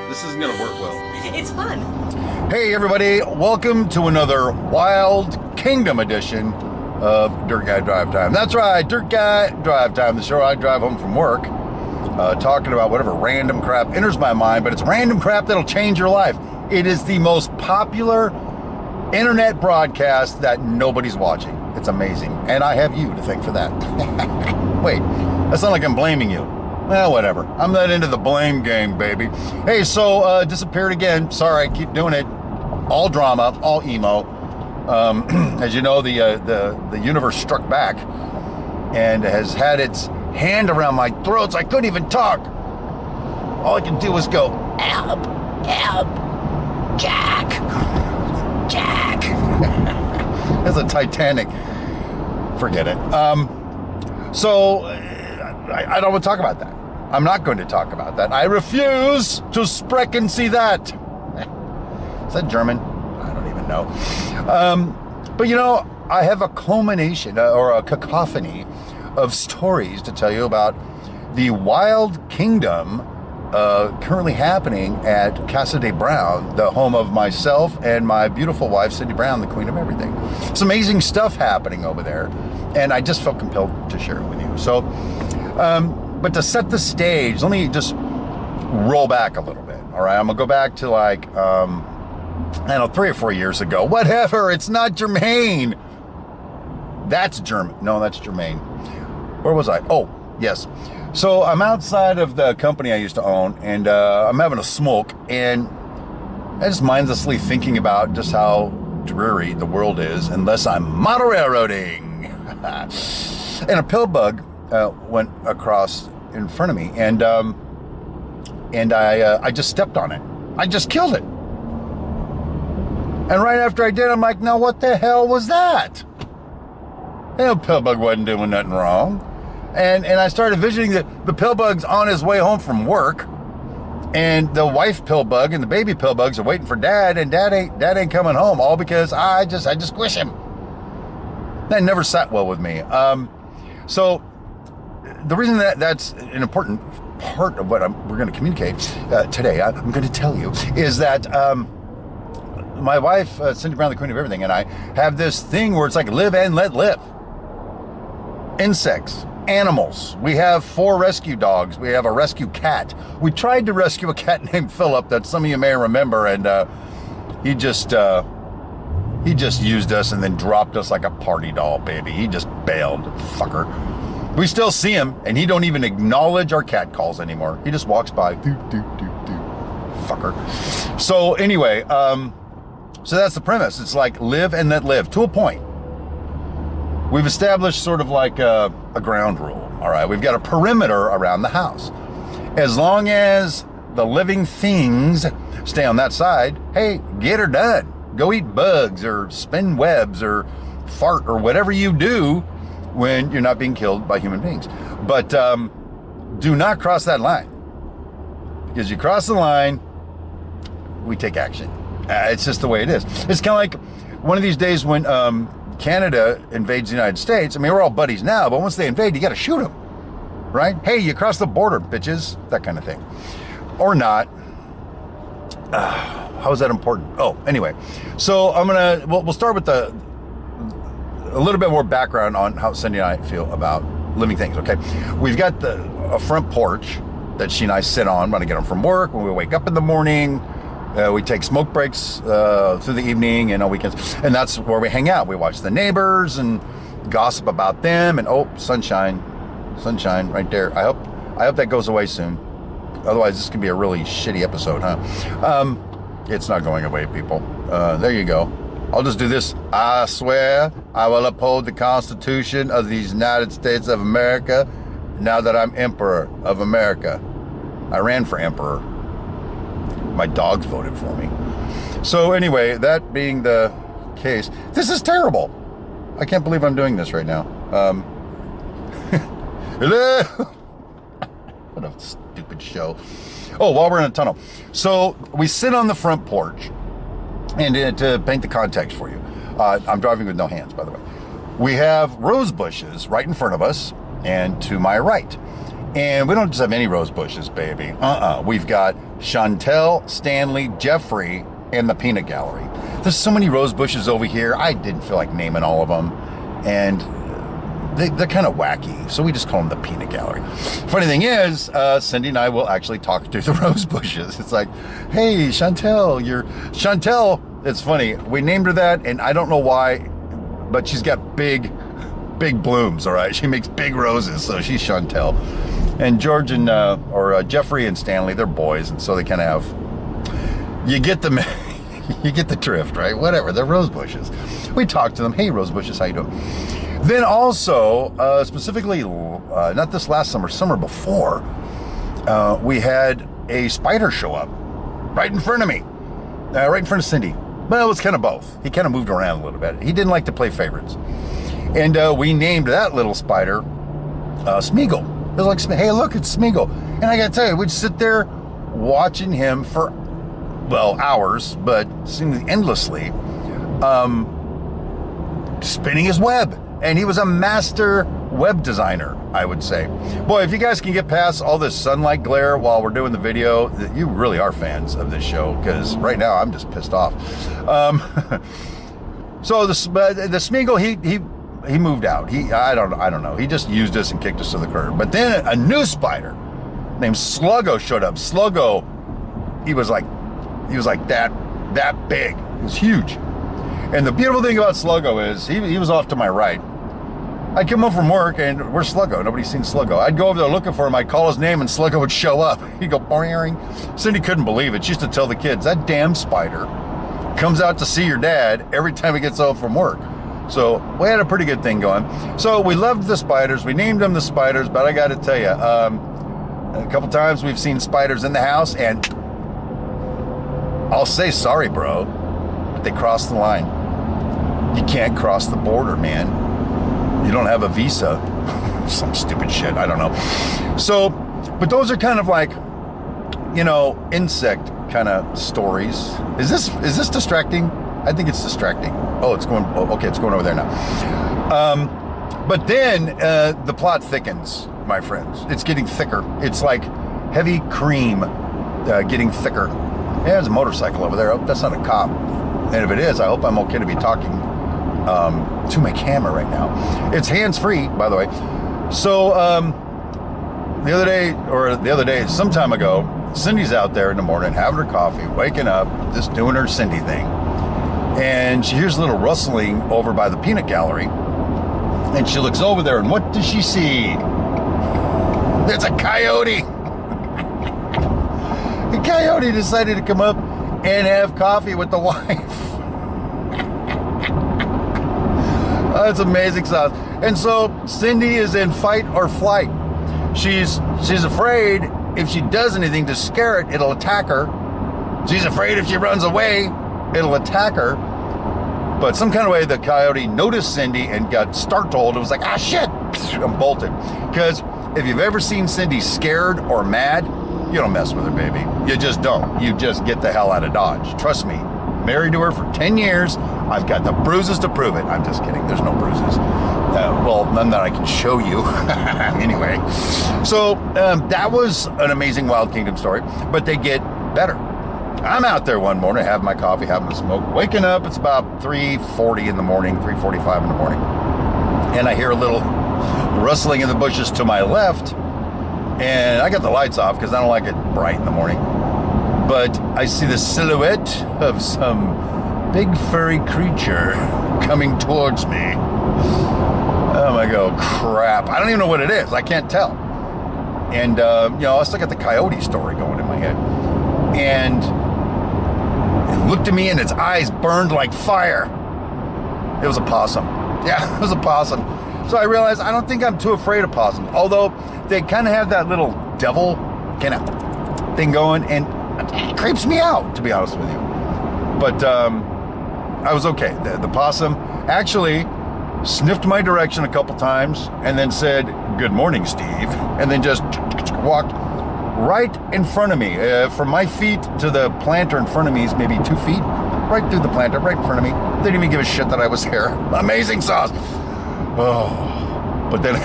This isn't gonna work well. It's fun. Hey everybody, welcome to another Wild Kingdom edition of Dirt Guy Drive Time. That's right, Dirt Guy Drive Time, the show I drive home from work, talking about whatever random crap enters my mind, but it's random crap that'll change your life. It is the most popular internet broadcast that nobody's watching. It's amazing, and I have you to thank for that. Wait, that's not like I'm blaming you. Well, whatever. I'm not into the blame game, baby. Hey, so disappeared again. Sorry, I keep doing it. All drama, all emo. As you know, the universe struck back and has had its hand around my throat, so I couldn't even talk. All I could do was go, help, help, Jack, Jack. That's a Titanic. Forget it. So I don't want to talk about that. I'm not going to talk about that. I refuse to sprechen see that. Is that German? I don't even know. But you know, I have a culmination or a cacophony of stories to tell you about the Wild Kingdom currently happening at Casa de Brown, the home of myself and my beautiful wife, Cindy Brown, the queen of everything. It's amazing stuff happening over there, and I just felt compelled to share it with you. So, but to set the stage, let me just roll back a little bit, all right? I'm gonna go back to like, I don't know, 3 or 4 years ago. Whatever, it's not germane. That's German. No, that's germane. Where was I? Oh, yes. So I'm outside of the company I used to own, and I'm having a smoke, and I just mindlessly thinking about just how dreary the world is unless I'm model railroading. And a pill bug went across in front of me, and I just stepped on it. I just killed it. And right after I did, I'm like, now what the hell was that? The pill bug wasn't doing nothing wrong. And I started envisioning that the pill bug's on his way home from work, and the wife pill bug and the baby pill bugs are waiting for dad, and dad ain't coming home, all because I just squish him. That never sat well with me. So the reason that's an important part of what we're going to communicate today, I'm going to tell you, is that my wife, Cindy Brown, the queen of everything, and I have this thing where it's like live and let live. Insects, animals. We have 4 rescue dogs. We have a rescue cat. We tried to rescue a cat named Philip that some of you may remember, and he just used us and then dropped us like a party doll, baby. He just bailed, fucker. We still see him, and he don't even acknowledge our cat calls anymore. He just walks by, fucker. So anyway, so that's the premise. It's like live and let live to a point. We've established sort of like a ground rule, all right? We've got a perimeter around the house. As long as the living things stay on that side, hey, get her done. Go eat bugs or spin webs or fart or whatever you do when you're not being killed by human beings. But do not cross that line. Because you cross the line, we take action. It's just the way it is. It's kind of like one of these days when Canada invades the United States. I mean, we're all buddies now, but once they invade, you got to shoot them, right? Hey, you crossed the border, bitches, that kind of thing. Or not. How is that important? Oh, anyway. So we'll start with a little bit more background on how Cindy and I feel about living things, okay? We've got a front porch that she and I sit on when I get home from work, when we wake up in the morning. We take smoke breaks through the evening and on weekends, and that's where we hang out. We watch the neighbors and gossip about them, and sunshine right there. I hope that goes away soon. Otherwise, this could be a really shitty episode, huh? It's not going away, people. There you go. I'll just do this. I swear I will uphold the Constitution of the United States of America now that I'm Emperor of America. I ran for Emperor. My dogs voted for me. So anyway, that being the case, this is terrible. I can't believe I'm doing this right now. Hello? What a stupid show. Oh, while we're in a tunnel. So we sit on the front porch, and to paint the context for you, I'm driving with no hands, by the way. We have rose bushes right in front of us and to my right. And we don't just have any rose bushes, baby. We've got Chantel, Stanley, Jeffrey, and the Peanut Gallery. There's so many rose bushes over here. I didn't feel like naming all of them. And they're kind of wacky, so we just call them the Peanut Gallery. Funny thing is, Cindy and I will actually talk through the rose bushes. It's like, hey, Chantel, Chantel, it's funny. We named her that, and I don't know why, but she's got big blooms, all right? She makes big roses, so she's Chantel. And George and, Jeffrey and Stanley, they're boys, and so they kind of have, you get the drift, right? Whatever, they're rose bushes. We talk to them, hey, rose bushes, how you doing? Then also, specifically, not this last summer before, we had a spider show up right in front of me, right in front of Cindy. Well, it was kind of both. He kind of moved around a little bit. He didn't like to play favorites. And we named that little spider Smeagol. It was like, hey, look, it's Smeagol. And I got to tell you, we'd sit there watching him for, well, hours, but seemingly endlessly, spinning his web. And he was a master web designer, I would say. Boy, if you guys can get past all this sunlight glare while we're doing the video, you really are fans of this show, because right now I'm just pissed off. So the Smeagol, he moved out. I don't know. He just used us and kicked us to the curb. But then a new spider named Sluggo showed up. Sluggo, he was like that big. He was huge. And the beautiful thing about Sluggo is he was off to my right. I'd come home from work and where's Sluggo? Nobody's seen Sluggo. I'd go over there looking for him. I'd call his name and Sluggo would show up. He'd go boing. Cindy couldn't believe it. She used to tell the kids, that damn spider comes out to see your dad every time he gets home from work. So we had a pretty good thing going. So we loved the spiders. We named them the spiders, but I got to tell you, a couple times we've seen spiders in the house, and I'll say sorry, bro, but they crossed the line. You can't cross the border, man. You don't have a visa. Some stupid shit, I don't know. So, but those are kind of like, insect kind of stories. Is this distracting? I think it's distracting. Oh, it's going over there now. But then the plot thickens, my friends. It's getting thicker. It's like heavy cream getting thicker. Yeah, there's a motorcycle over there. Oh, that's not a cop. And if it is, I hope I'm okay to be talking to my camera right now. It's hands-free, by the way. So the other day, some time ago, Cindy's out there in the morning having her coffee, waking up, just doing her Cindy thing. And she hears a little rustling over by the Peanut Gallery. And she looks over there, and what does she see? There's a coyote. The coyote decided to come up and have coffee with the wife. That's amazing sauce. And so Cindy is in fight or flight. She's afraid if she does anything to scare it, it'll attack her. She's afraid if she runs away, it'll attack her. But some kind of way the coyote noticed Cindy and got startled. It was like, ah, shit, and bolted. Because if you've ever seen Cindy scared or mad, you don't mess with her, baby. You just don't. You just get the hell out of Dodge. Trust me. Married to her for 10 years. I've got the bruises to prove it. I'm just kidding. There's no bruises. Well, none that I can show you. Anyway. So that was an amazing Wild Kingdom story. But they get better. I'm out there one morning, having my coffee, having a smoke, waking up. It's about 3:40 in the morning, 3:45 in the morning. And I hear a little rustling in the bushes to my left. And I got the lights off because I don't like it bright in the morning. But I see the silhouette of some big furry creature coming towards me. Oh my God, crap. I don't even know what it is. I can't tell. And, I still got the coyote story going in my head. And it looked at me and its eyes burned like fire. It was a possum. Yeah, it was a possum. So I realized I don't think I'm too afraid of possums. Although they kind of have that little devil kind of thing going, and it creeps me out, to be honest with you. But I was okay. The possum actually sniffed my direction a couple times and then said, "Good morning, Steve," and then just walked right in front of me. From my feet to the planter in front of me is maybe 2 feet. Right through the planter, right in front of me. They didn't even give a shit that I was there. Amazing sauce. Oh, but then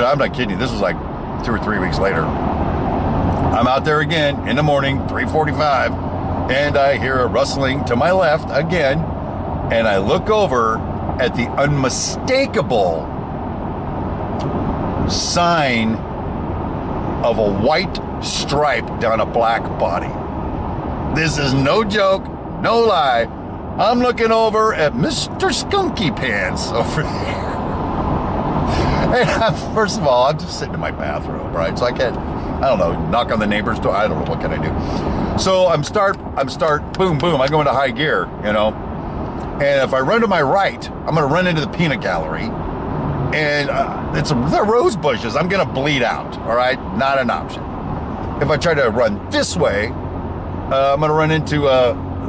I'm not kidding you. This was like 2 or 3 weeks later. I'm out there again in the morning, 3:45, and I hear a rustling to my left again, and I look over at the unmistakable sign of a white stripe down a black body. This is no joke, no lie. I'm looking over at Mr. Skunky Pants over there. And first of all, I'm just sitting in my bathrobe, right? So I can't, I don't know, knock on the neighbor's door. I don't know, what can I do? So I'm start, boom, boom. I go into high gear, you know. And if I run to my right, I'm going to run into the peanut gallery. And they're rose bushes. I'm going to bleed out, all right? Not an option. If I try to run this way, I'm going to run into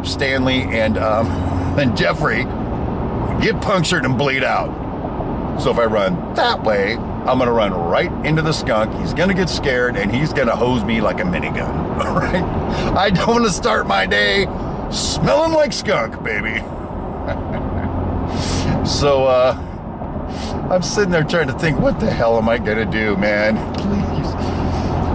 Stanley and Jeffrey, get punctured and bleed out. So if I run that way, I'm going to run right into the skunk. He's going to get scared, and he's going to hose me like a minigun, all right? I don't want to start my day smelling like skunk, baby. So, I'm sitting there trying to think, what the hell am I going to do, man? Please.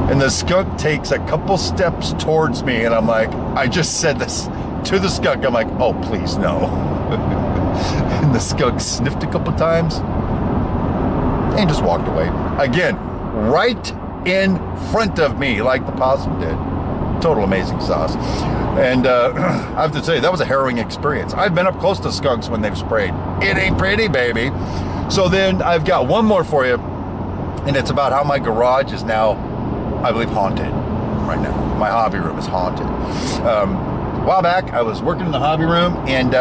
And the skunk takes a couple steps towards me, and I'm like, I just said this to the skunk. I'm like, oh, please, no. And the skunk sniffed a couple times and just walked away. Again, right in front of me, like the possum did. Total amazing sauce. And I have to say, that was a harrowing experience. I've been up close to skunks when they've sprayed. It ain't pretty, baby. So then I've got one more for you, and it's about how my garage is now, I believe, haunted right now. My hobby room is haunted. A while back, I was working in the hobby room and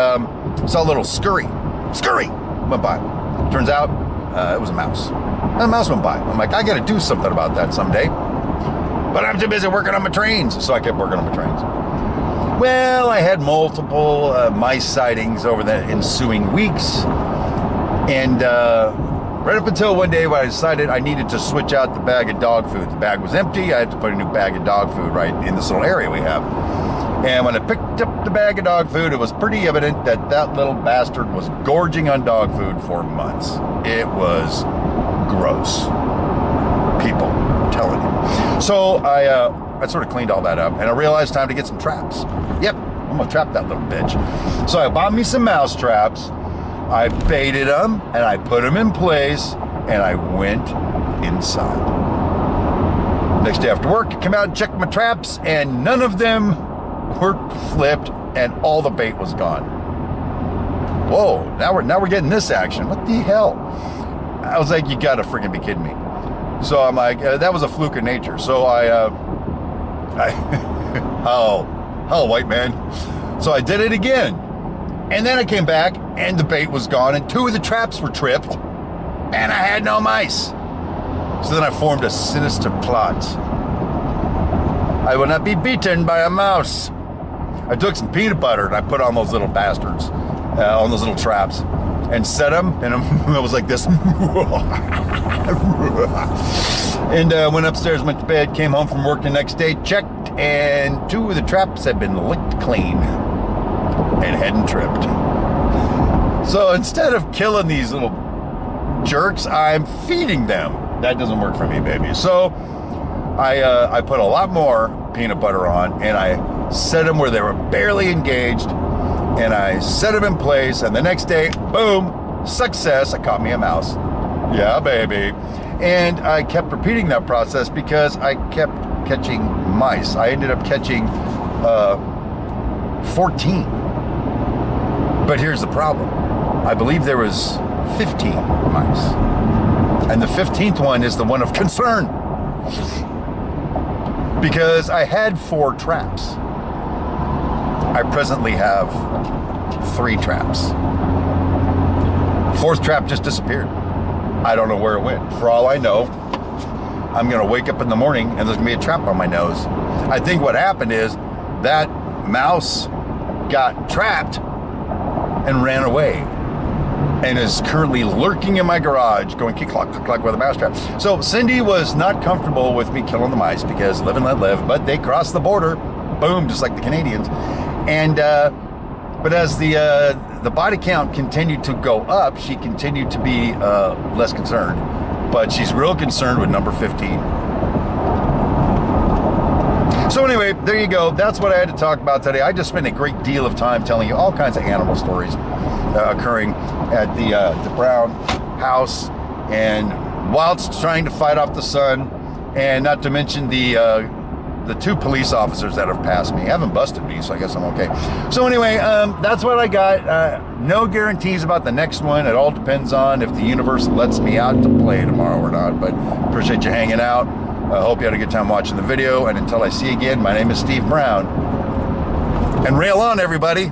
saw a little scurry went by. Turns out it was a mouse. And a mouse went by. I'm like, I got to do something about that someday. But I'm too busy working on my trains, so I kept working on my trains. Well, I had multiple mice sightings over the ensuing weeks. And right up until one day when I decided I needed to switch out the bag of dog food. The bag was empty. I had to put a new bag of dog food right in this little area we have. And when I picked up the bag of dog food, it was pretty evident that that little bastard was gorging on dog food for months. It was gross. People, I'm telling you. So I sort of cleaned all that up, and I realized time to get some traps. Yep, I'm gonna trap that little bitch. So I bought me some mouse traps. I baited them, and I put them in place, and I went inside. Next day after work, I came out and checked my traps, and none of them were flipped, and all the bait was gone. Whoa, now we're getting this action. What the hell? I was like, you gotta freaking be kidding me. So I'm like, that was a fluke of nature. So oh, white man. So I did it again. And then I came back, and the bait was gone, and 2 of the traps were tripped, and I had no mice. So then I formed a sinister plot. I will not be beaten by a mouse. I took some peanut butter, and I put on those little bastards, on those little traps, and set them, and it was like this. And went upstairs, went to bed, came home from work the next day, checked, and 2 of the traps had been licked clean and hadn't tripped. So instead of killing these little jerks, I'm feeding them. That doesn't work for me, baby. So I put a lot more peanut butter on, and I set them where they were barely engaged, and I set them in place, and the next day, boom, success, I caught me a mouse. Yeah, baby. And I kept repeating that process because I kept catching mice. I ended up catching 14. But here's the problem. I believe there was 15 mice. And the 15th one is the one of concern. Because I had 4 traps. I presently have 3 traps. 4th trap just disappeared. I don't know where it went. For all I know, I'm going to wake up in the morning and there's going to be a trap on my nose. I think what happened is that mouse got trapped and ran away and is currently lurking in my garage going click-clock, click-clock with a mouse trap. So Cindy was not comfortable with me killing the mice because live and let live, but they crossed the border, boom, just like the Canadians. And but as the body count continued to go up, she continued to be less concerned. But she's real concerned with number 15. So anyway, there you go. That's what I had to talk about today. I just spent a great deal of time telling you all kinds of animal stories occurring at the Brown house, and whilst trying to fight off the sun, and not to mention the 2 police officers that have passed me haven't busted me, so I guess I'm okay. So anyway, that's what I got. No guarantees about the next one. It all depends on if the universe lets me out to play tomorrow or not. But appreciate you hanging out. I hope you had a good time watching the video. And until I see you again, my name is Steve Brown. And rail on, everybody.